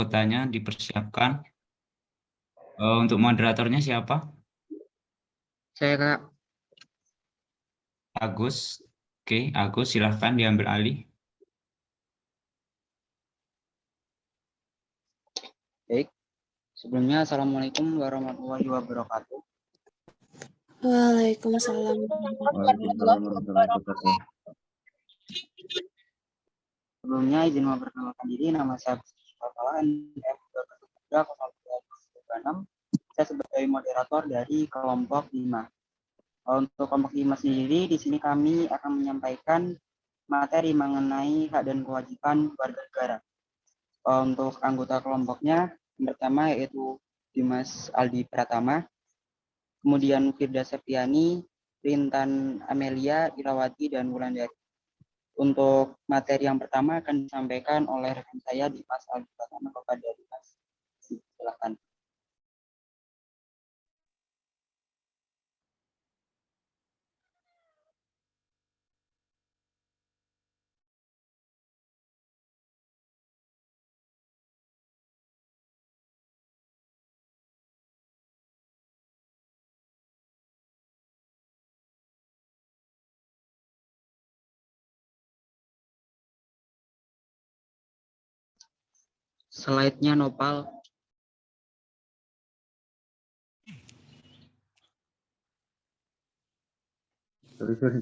Anggotanya dipersiapkan. Untuk moderatornya siapa? Saya Kak. Agus. Oke, Agus silahkan diambil alih. Baik. Sebelumnya Assalamualaikum warahmatullahi wabarakatuh. Waalaikumsalam. Waalaikumsalam warahmatullahi wabarakatuh. Sebelumnya izin memperkenalkan diri, nama saya NM 02 Saya sebagai moderator dari kelompok 5. Untuk kelompok 5 sendiri, di sini kami akan menyampaikan materi mengenai hak dan kewajiban warga negara. Untuk anggota kelompoknya, yang pertama yaitu Dimas Aldi Pratama, kemudian Firda Septiani, Rintan Amelia, Irawati, dan Wulandari. Untuk materi yang pertama akan disampaikan oleh rekan saya Dimas Aldi Pratama kepada Dimas. Silakan. Slide-nya Nopal. Sorry.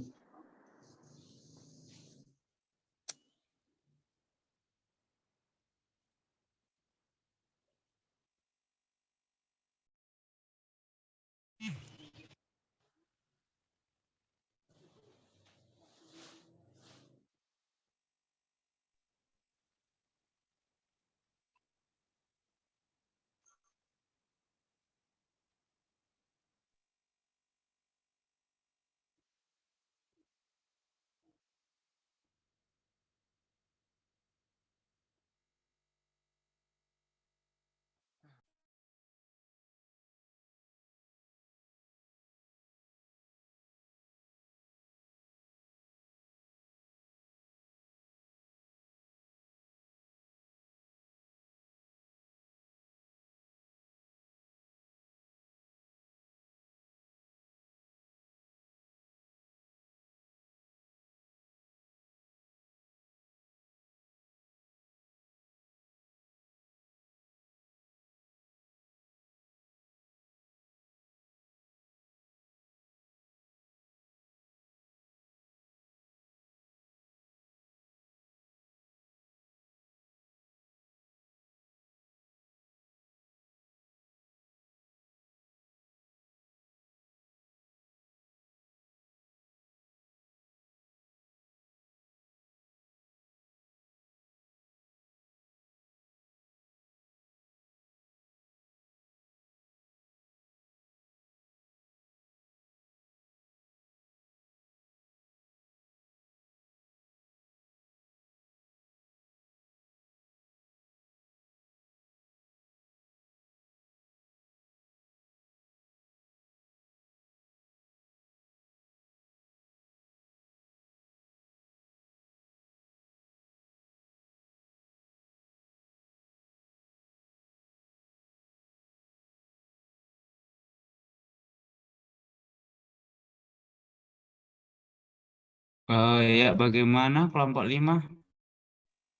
Ya, bagaimana kelompok 5?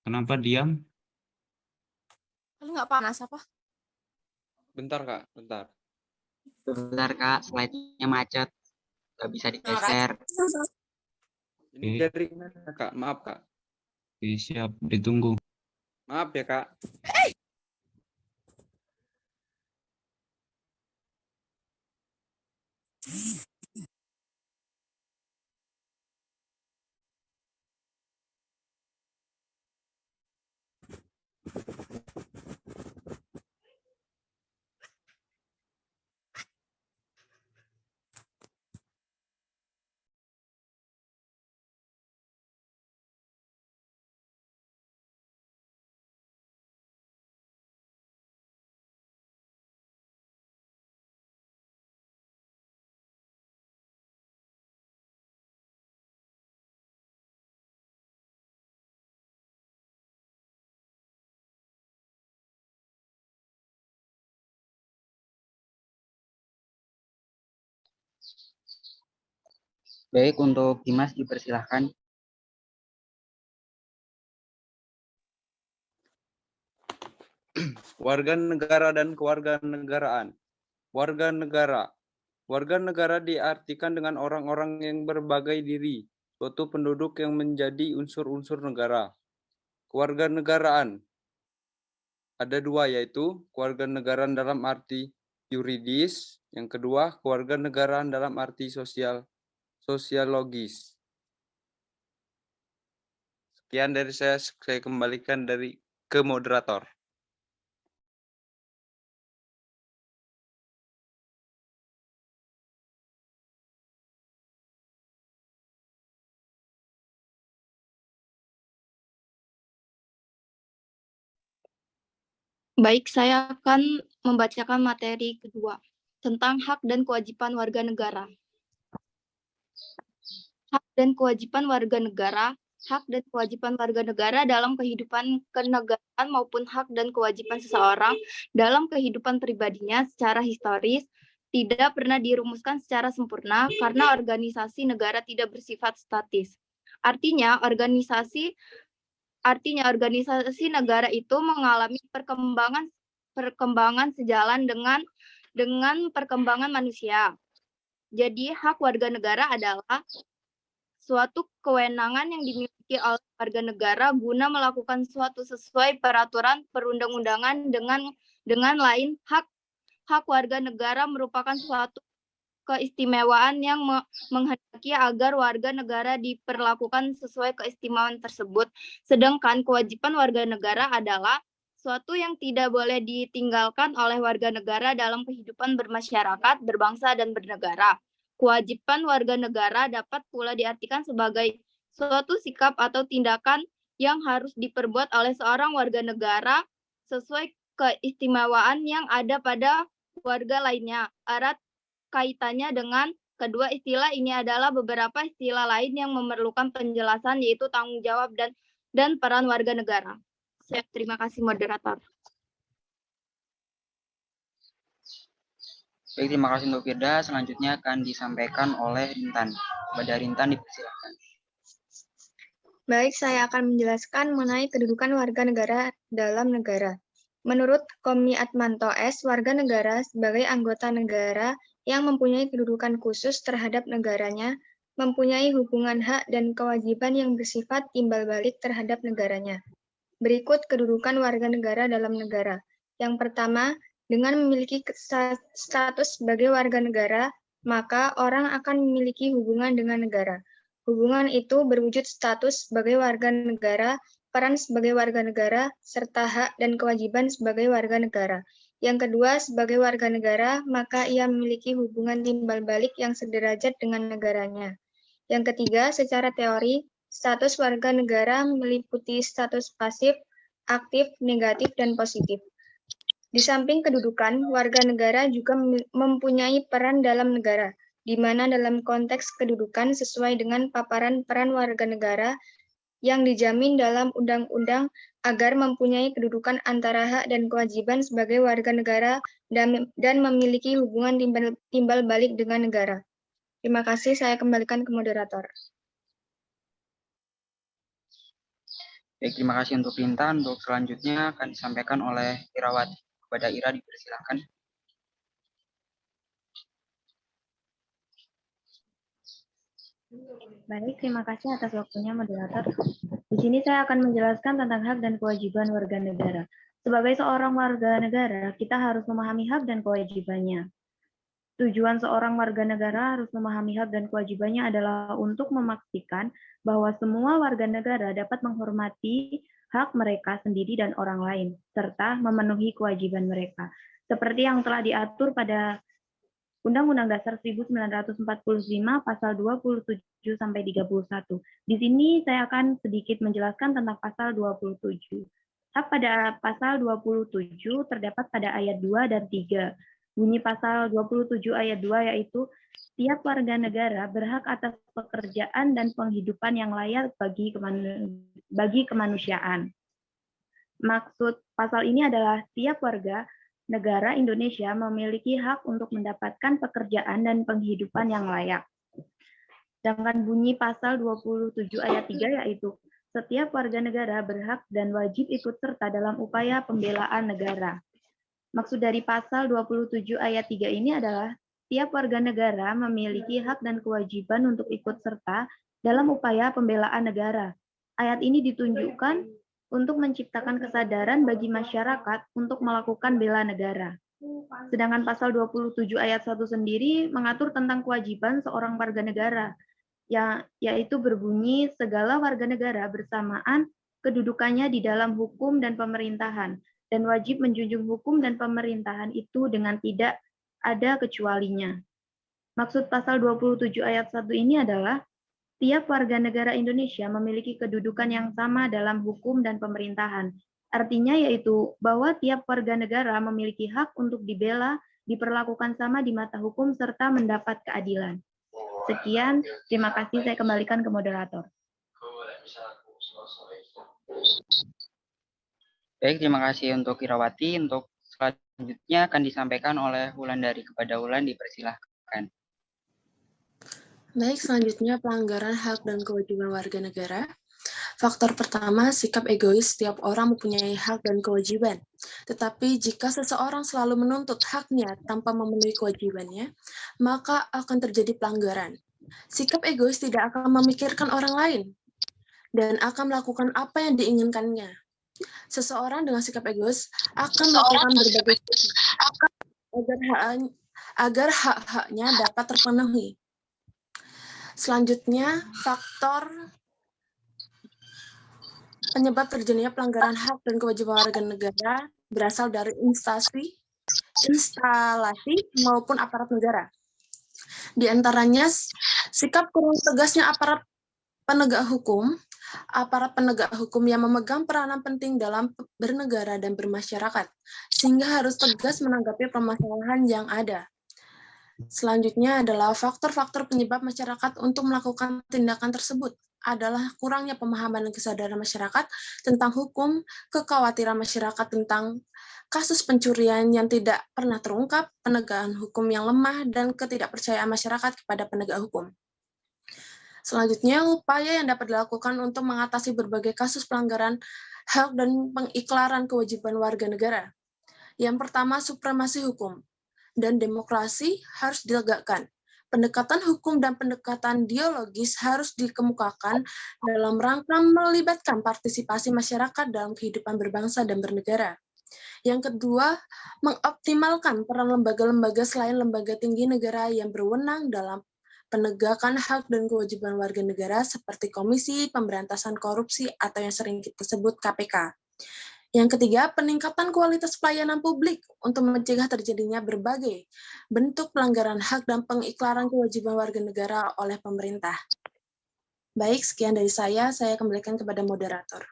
Kenapa diam? Kalau nggak panas apa? Bentar Kak, bentar. Sebentar Kak, slide-nya macet. Nggak bisa digeser. Ini Oke. dari mana Kak? Maaf Kak. Oke, siap, ditunggu. Maaf ya Kak. Baik, untuk Dimas dipersilahkan. Warga negara dan kewarganegaraan. Warga negara. Warga negara diartikan dengan orang-orang yang berbagai diri, suatu penduduk yang menjadi unsur-unsur negara. Kewarganegaraan. Ada dua, yaitu kewarganegaraan dalam arti yuridis, yang kedua kewarganegaraan dalam arti sosiologis. Sekian dari saya kembalikan ke moderator. Baik, saya akan membacakan materi kedua tentang hak dan kewajiban warga negara. Hak dan kewajiban warga negara. Hak dan kewajiban warga negara dalam kehidupan kenegaraan maupun hak dan kewajiban seseorang dalam kehidupan pribadinya secara historis tidak pernah dirumuskan secara sempurna karena organisasi negara tidak bersifat statis. Artinya organisasi negara itu mengalami perkembangan sejalan dengan perkembangan manusia. Jadi hak warga negara adalah suatu kewenangan yang dimiliki oleh warga negara guna melakukan suatu sesuai peraturan perundang-undangan dengan lain hak warga negara merupakan suatu keistimewaan yang menghendaki agar warga negara diperlakukan sesuai keistimewaan tersebut. Sedangkan kewajiban warga negara adalah suatu yang tidak boleh ditinggalkan oleh warga negara dalam kehidupan bermasyarakat, berbangsa, dan bernegara. Kewajiban warga negara dapat pula diartikan sebagai suatu sikap atau tindakan yang harus diperbuat oleh seorang warga negara sesuai keistimewaan yang ada pada warga lainnya. Erat kaitannya dengan kedua istilah ini adalah beberapa istilah lain yang memerlukan penjelasan, yaitu tanggung jawab dan peran warga negara. Terima kasih, moderator. Baik, terima kasih untuk Firda. Selanjutnya akan disampaikan oleh Rintan. Kepada Rintan dipersilakan. Baik, saya akan menjelaskan mengenai kedudukan warga negara dalam negara. Menurut Komni Atmanto S., warga negara sebagai anggota negara yang mempunyai kedudukan khusus terhadap negaranya, mempunyai hubungan hak dan kewajiban yang bersifat timbal balik terhadap negaranya. Berikut kedudukan warga negara dalam negara. Yang pertama, dengan memiliki status sebagai warga negara, maka orang akan memiliki hubungan dengan negara. Hubungan itu berwujud status sebagai warga negara, peran sebagai warga negara, serta hak dan kewajiban sebagai warga negara. Yang kedua, sebagai warga negara, maka ia memiliki hubungan timbal balik yang sederajat dengan negaranya. Yang ketiga, secara teori, status warga negara meliputi status pasif, aktif, negatif, dan positif. Di samping kedudukan, warga negara juga mempunyai peran dalam negara, di mana dalam konteks kedudukan sesuai dengan paparan peran warga negara yang dijamin dalam undang-undang agar mempunyai kedudukan antara hak dan kewajiban sebagai warga negara dan memiliki hubungan timbal balik dengan negara. Terima kasih, saya kembalikan ke moderator. Baik, terima kasih untuk Rintan. Untuk selanjutnya akan disampaikan oleh Irawati. Kepada Ira dipersilakan. Baik, terima kasih atas waktunya, moderator. Di sini saya akan menjelaskan tentang hak dan kewajiban warga negara. Sebagai seorang warga negara, kita harus memahami hak dan kewajibannya. Tujuan seorang warga negara harus memahami hak dan kewajibannya adalah untuk memastikan bahwa semua warga negara dapat menghormati hak mereka sendiri dan orang lain, serta memenuhi kewajiban mereka, seperti yang telah diatur pada Undang-Undang Dasar 1945 pasal 27-31. Di sini saya akan sedikit menjelaskan tentang pasal 27. Hak pada pasal 27 terdapat pada ayat 2 dan 3. Bunyi pasal 27 ayat 2 yaitu setiap warga negara berhak atas pekerjaan dan penghidupan yang layak bagi kemanusiaan. Maksud pasal ini adalah setiap warga negara Indonesia memiliki hak untuk mendapatkan pekerjaan dan penghidupan yang layak. Sedangkan bunyi pasal 27 ayat 3 yaitu setiap warga negara berhak dan wajib ikut serta dalam upaya pembelaan negara. Maksud dari pasal 27 ayat 3 ini adalah tiap warga negara memiliki hak dan kewajiban untuk ikut serta dalam upaya pembelaan negara. Ayat ini ditunjukkan untuk menciptakan kesadaran bagi masyarakat untuk melakukan bela negara. Sedangkan pasal 27 ayat 1 sendiri mengatur tentang kewajiban seorang warga negara, yaitu berbunyi segala warga negara bersamaan kedudukannya di dalam hukum dan pemerintahan, dan wajib menjunjung hukum dan pemerintahan itu dengan tidak ada kecualinya. Maksud pasal 27 ayat 1 ini adalah tiap warga negara Indonesia memiliki kedudukan yang sama dalam hukum dan pemerintahan. Artinya yaitu bahwa tiap warga negara memiliki hak untuk dibela, diperlakukan sama di mata hukum, serta mendapat keadilan. Sekian, terima kasih. Saya kembalikan ke moderator. Baik, terima kasih untuk Irawati. Untuk selanjutnya akan disampaikan oleh Wulandari. Kepada Wulan dipersilahkan. Baik, selanjutnya pelanggaran hak dan kewajiban warga negara. Faktor pertama, sikap egois. Setiap orang mempunyai hak dan kewajiban. Tetapi jika seseorang selalu menuntut haknya tanpa memenuhi kewajibannya, maka akan terjadi pelanggaran. Sikap egois tidak akan memikirkan orang lain dan akan melakukan apa yang diinginkannya. Seseorang dengan sikap egois akan melakukan berbagai agar hak-haknya dapat terpenuhi. Selanjutnya, faktor penyebab terjadinya pelanggaran hak dan kewajiban warga negara berasal dari instalasi maupun aparat negara. Di antaranya, sikap kurang tegasnya aparat penegak hukum yang memegang peranan penting dalam bernegara dan bermasyarakat, sehingga harus tegas menanggapi permasalahan yang ada. Selanjutnya adalah faktor-faktor penyebab masyarakat untuk melakukan tindakan tersebut adalah kurangnya pemahaman dan kesadaran masyarakat tentang hukum, kekhawatiran masyarakat tentang kasus pencurian yang tidak pernah terungkap, penegakan hukum yang lemah, dan ketidakpercayaan masyarakat kepada penegak hukum. Selanjutnya, upaya yang dapat dilakukan untuk mengatasi berbagai kasus pelanggaran hak dan pengiklaran kewajiban warga negara. Yang pertama, supremasi hukum dan demokrasi harus ditegakkan. Pendekatan hukum dan pendekatan dialogis harus dikemukakan dalam rangka melibatkan partisipasi masyarakat dalam kehidupan berbangsa dan bernegara. Yang kedua, mengoptimalkan peran lembaga-lembaga selain lembaga tinggi negara yang berwenang dalam penegakan hak dan kewajiban warga negara seperti Komisi Pemberantasan Korupsi atau yang sering kita sebut KPK. Yang ketiga, peningkatan kualitas pelayanan publik untuk mencegah terjadinya berbagai bentuk pelanggaran hak dan pengiklaran kewajiban warga negara oleh pemerintah. Baik, sekian dari saya kembalikan kepada moderator.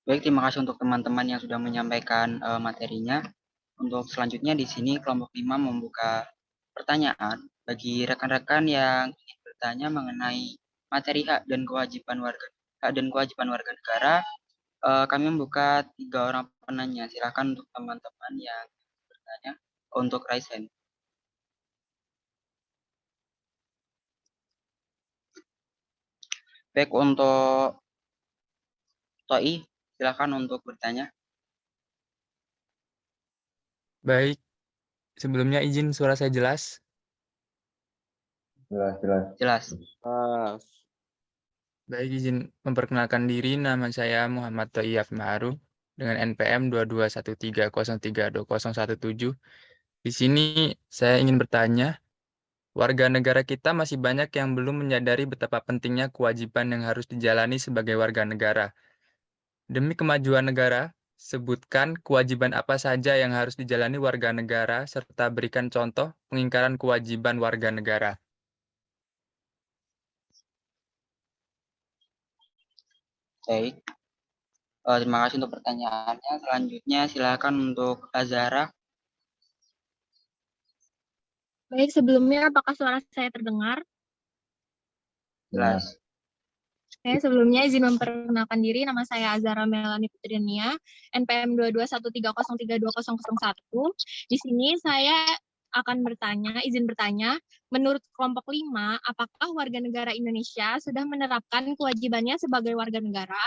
Baik, terima kasih untuk teman-teman yang sudah menyampaikan materinya. Untuk selanjutnya di sini kelompok 5 membuka pertanyaan bagi rekan-rekan yang ingin bertanya mengenai materi hak dan kewajiban warga negara. Kami membuka 3 orang penanya. Silakan untuk teman-teman yang bertanya untuk raise hand. Baik, untuk Toi, silakan untuk bertanya. Baik, sebelumnya izin suara saya jelas. Jelas. Baik, izin memperkenalkan diri. Nama saya Muhammad Toiyaf Ma'aruf dengan NPM 2213032017. Di sini saya ingin bertanya, warga negara kita masih banyak yang belum menyadari betapa pentingnya kewajiban yang harus dijalani sebagai warga negara. Demi kemajuan negara, sebutkan kewajiban apa saja yang harus dijalani warga negara serta berikan contoh pengingkaran kewajiban warga negara. Baik, terima kasih untuk pertanyaannya. Selanjutnya silakan untuk Azara. Baik, sebelumnya apakah suara saya terdengar? Jelas. Oke, sebelumnya izin memperkenalkan diri. Nama saya Azara Melani Putriania, NPM 2213032001. Di sini saya izin bertanya, menurut kelompok 5, apakah warga negara Indonesia sudah menerapkan kewajibannya sebagai warga negara?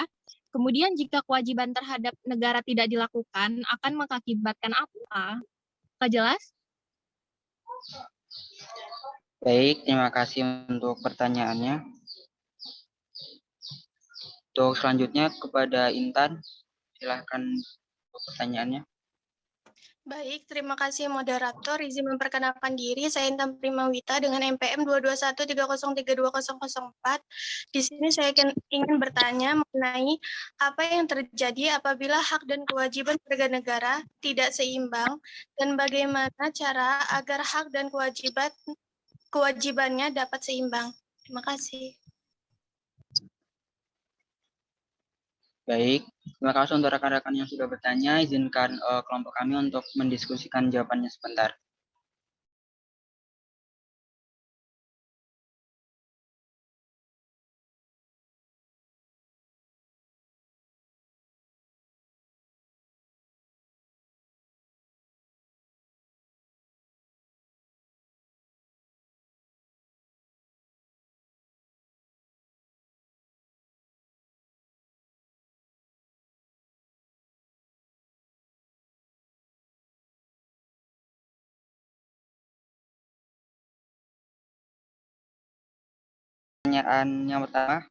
Kemudian jika kewajiban terhadap negara tidak dilakukan, akan mengakibatkan apa? Apakah jelas? Baik, terima kasih untuk pertanyaannya. Untuk selanjutnya kepada Intan, silahkan untuk pertanyaannya. Baik, terima kasih moderator. Izin memperkenalkan diri, saya Intan Primawita dengan NPM 22130320004. Di sini saya ingin bertanya mengenai apa yang terjadi apabila hak dan kewajiban warga negara tidak seimbang dan bagaimana cara agar hak dan kewajibannya dapat seimbang. Terima kasih. Baik, terima kasih untuk rekan-rekan yang sudah bertanya. Izinkan kelompok kami untuk mendiskusikan jawabannya sebentar. Pertanyaan yang pertama,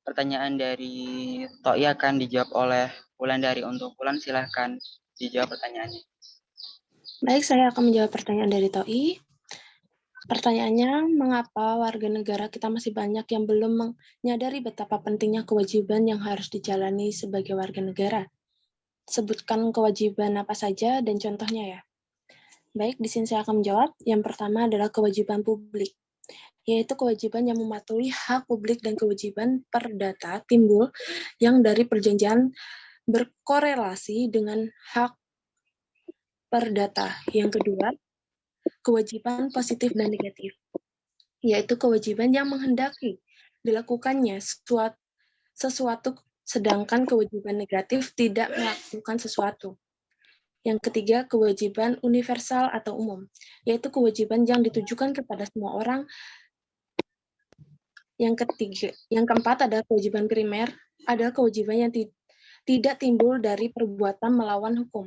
pertanyaan dari Toi akan dijawab oleh Wulandari. Untuk Wulan, silahkan dijawab pertanyaannya. Baik, saya akan menjawab pertanyaan dari Toi. Pertanyaannya, mengapa warga negara kita masih banyak yang belum menyadari betapa pentingnya kewajiban yang harus dijalani sebagai warga negara? Sebutkan kewajiban apa saja dan contohnya ya. Baik, di sini saya akan menjawab. Yang pertama adalah kewajiban publik, yaitu kewajiban yang mematuhi hak publik dan kewajiban perdata timbul yang dari perjanjian berkorelasi dengan hak perdata. Yang kedua, kewajiban positif dan negatif, yaitu kewajiban yang menghendaki dilakukannya sesuatu sedangkan kewajiban negatif tidak melakukan sesuatu. Yang ketiga, kewajiban universal atau umum, yaitu kewajiban yang ditujukan kepada semua orang. Yang keempat adalah kewajiban primer, adalah kewajiban yang tidak timbul dari perbuatan melawan hukum.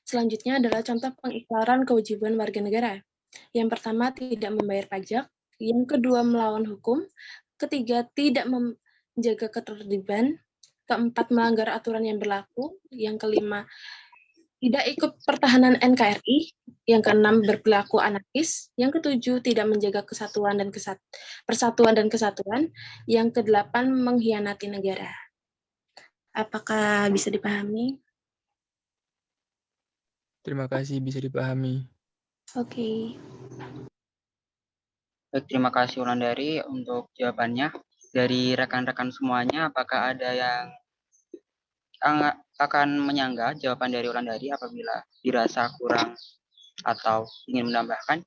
Selanjutnya adalah contoh pengikraran kewajiban warga negara. Yang pertama, tidak membayar pajak. Yang kedua, melawan hukum. Ketiga, tidak menjaga ketertiban. Keempat, melanggar aturan yang berlaku. Yang kelima, tidak ikut pertahanan NKRI. Yang keenam, berperilaku anarkis. Yang ketujuh, tidak menjaga persatuan dan kesatuan. Yang kedelapan, mengkhianati negara. Apakah bisa dipahami? Terima kasih, bisa dipahami. Oke. Baik, terima kasih Wulandari untuk jawabannya. Dari rekan-rekan semuanya, apakah ada yang akan menyanggah jawaban dari Wulandari apabila dirasa kurang atau ingin menambahkan?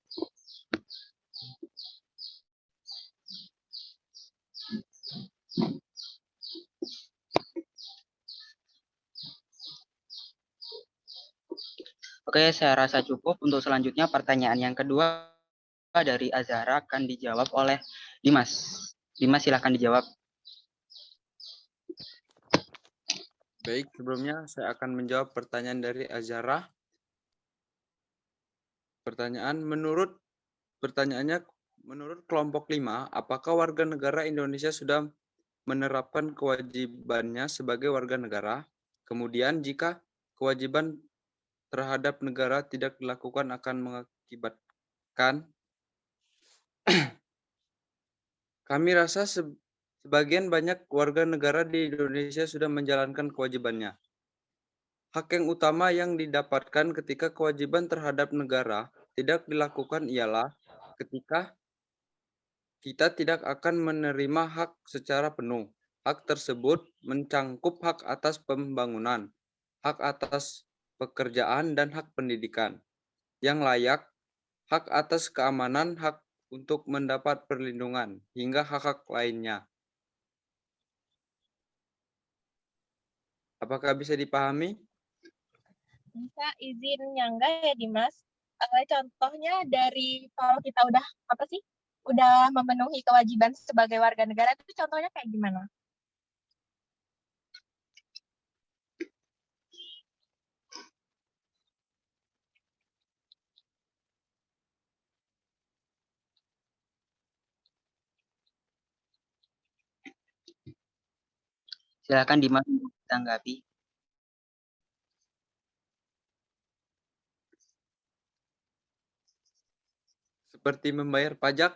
Oke, saya rasa cukup. Untuk selanjutnya pertanyaan yang kedua dari Azhara akan dijawab oleh Dimas. Dimas, silahkan dijawab. Baik, sebelumnya saya akan menjawab pertanyaan dari Azhara. Pertanyaannya, menurut kelompok 5, apakah warga negara Indonesia sudah menerapkan kewajibannya sebagai warga negara? Kemudian, jika kewajiban terhadap negara tidak dilakukan akan mengakibatkan. Kami rasa sebagian banyak warga negara di Indonesia sudah menjalankan kewajibannya. Hak yang utama yang didapatkan ketika kewajiban terhadap negara tidak dilakukan ialah ketika kita tidak akan menerima hak secara penuh. Hak tersebut mencangkup hak atas pembangunan, hak atas pekerjaan, dan hak pendidikan yang layak, hak atas keamanan, hak untuk mendapat perlindungan, hingga hak-hak lainnya. Apakah bisa dipahami? Bisa izin nyangga ya Dimas. Contohnya dari kalau kita udah apa sih? Udah memenuhi kewajiban sebagai warga negara itu contohnya kayak gimana? Silakan Dimas untuk ditanggapi. Seperti membayar pajak,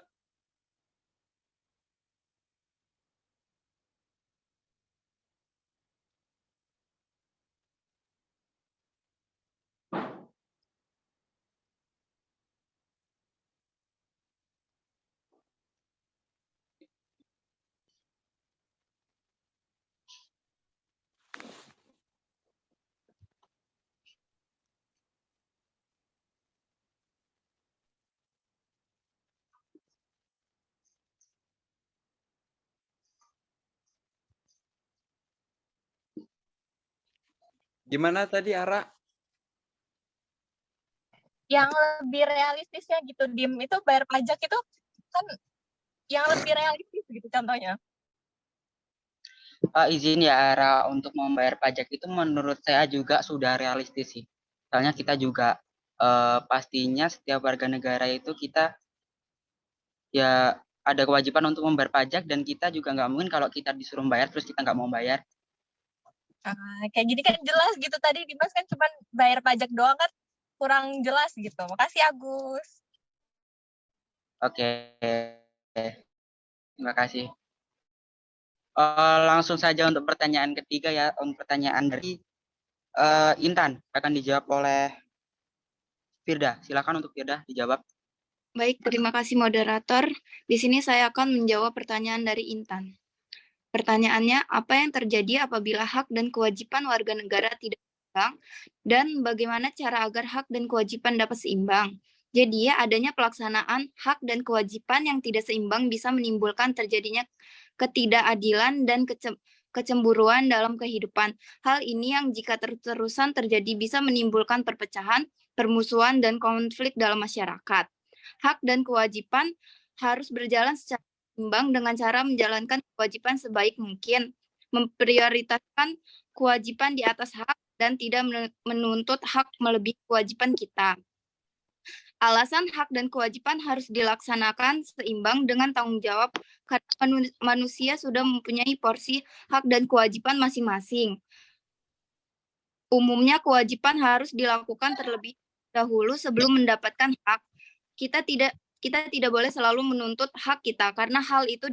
gimana tadi Ara? Yang lebih realistisnya gitu, Dim, itu bayar pajak itu kan yang lebih realistis gitu contohnya. Izin ya Ara, untuk membayar pajak itu menurut saya juga sudah realistis sih. Soalnya kita juga pastinya setiap warga negara itu kita ya ada kewajiban untuk membayar pajak dan kita juga nggak mungkin kalau kita disuruh bayar terus kita nggak mau bayar. Kayak gini kan jelas gitu, tadi Dimas kan cuma bayar pajak doang kan kurang jelas gitu. Makasih Agus. Oke, terima kasih. Langsung saja untuk pertanyaan ketiga ya, untuk pertanyaan dari Intan akan dijawab oleh Firda. Silakan untuk Firda dijawab. Baik, terima kasih moderator. Di sini saya akan menjawab pertanyaan dari Intan. Pertanyaannya, apa yang terjadi apabila hak dan kewajiban warga negara tidak seimbang dan bagaimana cara agar hak dan kewajiban dapat seimbang? Jadi, adanya pelaksanaan hak dan kewajiban yang tidak seimbang bisa menimbulkan terjadinya ketidakadilan dan kecemburuan dalam kehidupan. Hal ini yang jika terus-terusan terjadi bisa menimbulkan perpecahan, permusuhan, dan konflik dalam masyarakat. Hak dan kewajiban harus berjalan secara seimbang dengan cara menjalankan kewajiban sebaik mungkin, memprioritaskan kewajiban di atas hak dan tidak menuntut hak melebihi kewajiban kita. Alasan hak dan kewajiban harus dilaksanakan seimbang dengan tanggung jawab karena manusia sudah mempunyai porsi hak dan kewajiban masing-masing. Umumnya kewajiban harus dilakukan terlebih dahulu sebelum mendapatkan hak. Kita tidak boleh selalu menuntut hak kita karena hal itu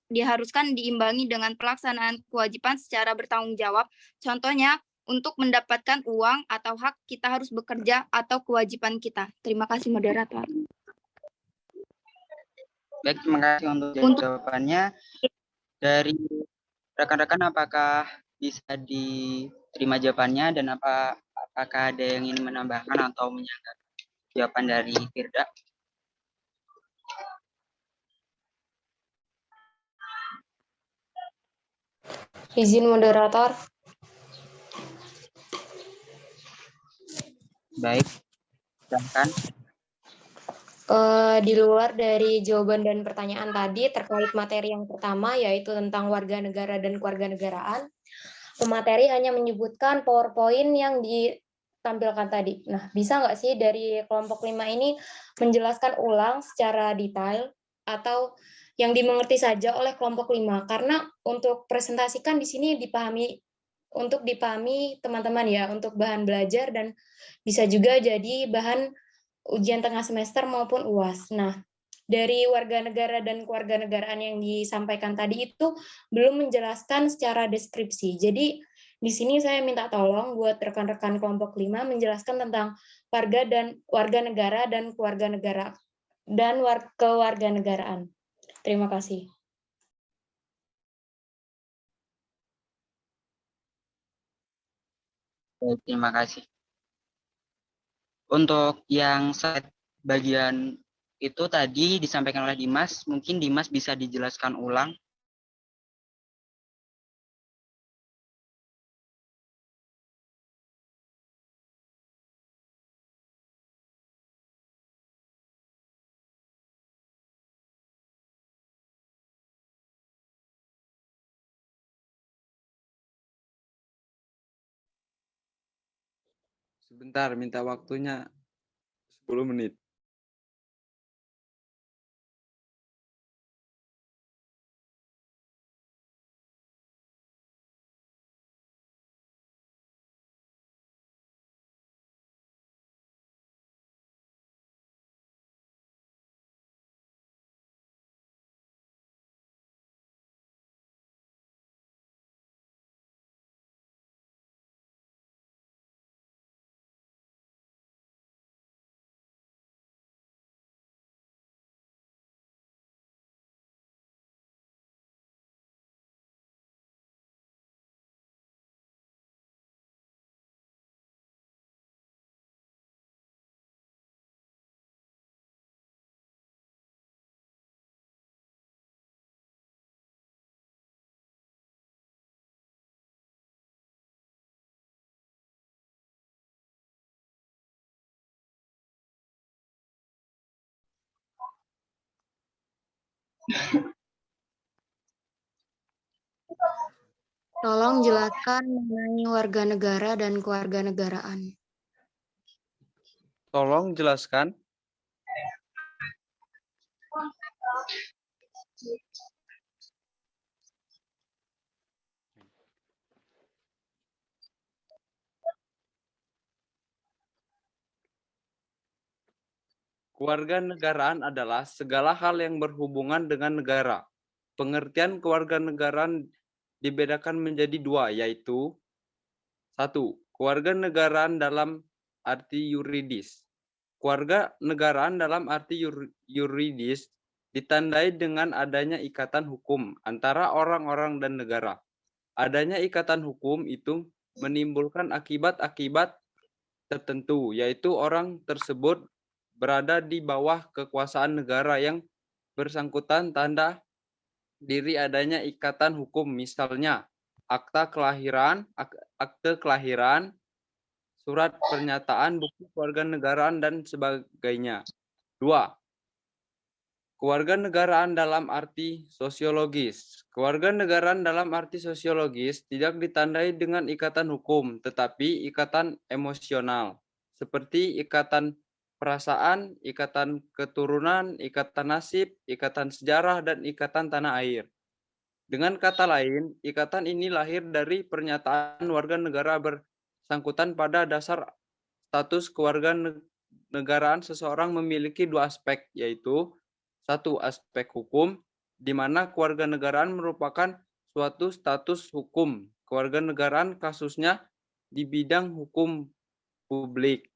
diharuskan diimbangi dengan pelaksanaan kewajiban secara bertanggung jawab. Contohnya, untuk mendapatkan uang atau hak kita harus bekerja atau kewajiban kita. Terima kasih moderator. Baik, terima kasih untuk jawabannya. Dari rekan-rekan apakah bisa diterima jawabannya dan apakah ada yang ingin menambahkan atau menyanggah jawaban dari Firda? Izin moderator. Baik, silakan. Di luar dari jawaban dan pertanyaan tadi terkait materi yang pertama yaitu tentang warga negara dan kewarganegaraan, pemateri hanya menyebutkan PowerPoint yang ditampilkan tadi. Nah, bisa nggak sih dari kelompok 5 ini menjelaskan ulang secara detail atau yang dimengerti saja oleh kelompok 5? Karena untuk presentasikan di sini dipahami teman-teman ya, untuk bahan belajar dan bisa juga jadi bahan ujian tengah semester maupun UAS. Nah, dari warga negara dan kewarganegaraan yang disampaikan tadi itu belum menjelaskan secara deskripsi. Jadi, di sini saya minta tolong buat rekan-rekan kelompok 5 menjelaskan tentang warga negara dan kewarganegara dan kewarganegaraan. Terima kasih. Baik, terima kasih. Untuk yang slide bagian itu tadi disampaikan oleh Dimas, mungkin Dimas bisa dijelaskan ulang. Sebentar, minta waktunya 10 menit. Tolong jelaskan mengenai warga negara dan kewarganegaraan. Tolong jelaskan. Kewarganegaraan adalah segala hal yang berhubungan dengan negara. Pengertian kewarganegaraan dibedakan menjadi dua, yaitu 1. Kewarganegaraan dalam arti yuridis. Kewarganegaraan dalam arti yuridis ditandai dengan adanya ikatan hukum antara orang-orang dan negara. Adanya ikatan hukum itu menimbulkan akibat-akibat tertentu, yaitu orang tersebut berada di bawah kekuasaan negara yang bersangkutan tanda diri adanya ikatan hukum, misalnya akte kelahiran, surat pernyataan, bukti kewarganegaraan, dan sebagainya. 2. Kewarganegaraan dalam arti sosiologis. Kewarganegaraan dalam arti sosiologis tidak ditandai dengan ikatan hukum, tetapi ikatan emosional, seperti ikatan perasaan, ikatan keturunan, ikatan nasib, ikatan sejarah, dan ikatan tanah air. Dengan kata lain, ikatan ini lahir dari pernyataan warga negara bersangkutan pada dasar status kewarganegaraan seseorang memiliki dua aspek, yaitu 1. Aspek hukum, di mana kewarganegaraan merupakan suatu status hukum. Kewarganegaraan kasusnya di bidang hukum publik.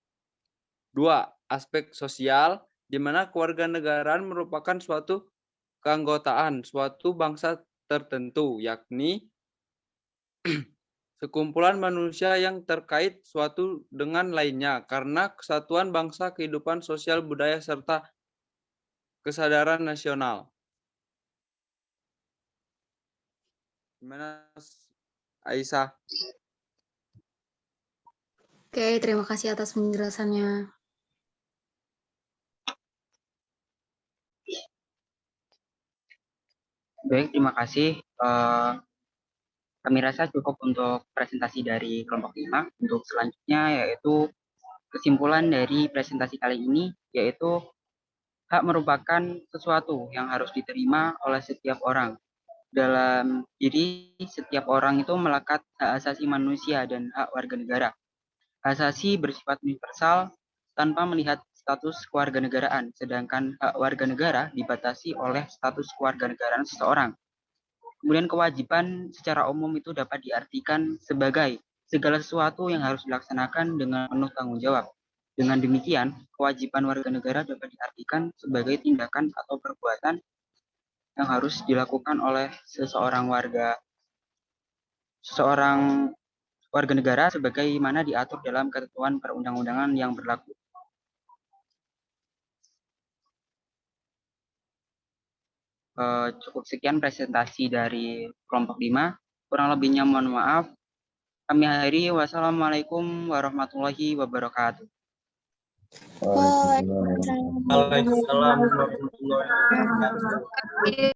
2. Aspek sosial, di mana kewarganegaraan merupakan suatu keanggotaan suatu bangsa tertentu, yakni sekumpulan manusia yang terkait suatu dengan lainnya karena kesatuan bangsa, kehidupan sosial, budaya, serta kesadaran nasional. Gimana, Aisyah? Oke, terima kasih atas penjelasannya. Baik, terima kasih. Kami rasa cukup untuk presentasi dari kelompok 5. Untuk selanjutnya yaitu kesimpulan dari presentasi kali ini, yaitu hak merupakan sesuatu yang harus diterima oleh setiap orang. Dalam diri setiap orang itu melekat hak asasi manusia dan hak warga negara. Hak asasi bersifat universal tanpa melihat status kewarganegaraan, sedangkan hak warga negara dibatasi oleh status kewarganegaraan seseorang. Kemudian kewajiban secara umum itu dapat diartikan sebagai segala sesuatu yang harus dilaksanakan dengan penuh tanggung jawab. Dengan demikian, kewajiban warga negara dapat diartikan sebagai tindakan atau perbuatan yang harus dilakukan oleh seseorang warga negara sebagaimana diatur dalam ketentuan perundang-undangan yang berlaku. Cukup sekian presentasi dari kelompok 5. Kurang lebihnya mohon maaf. Kami akhiri. Wassalamualaikum warahmatullahi wabarakatuh. Waalaikumsalam. Waalaikumsalam warahmatullahi wabarakatuh.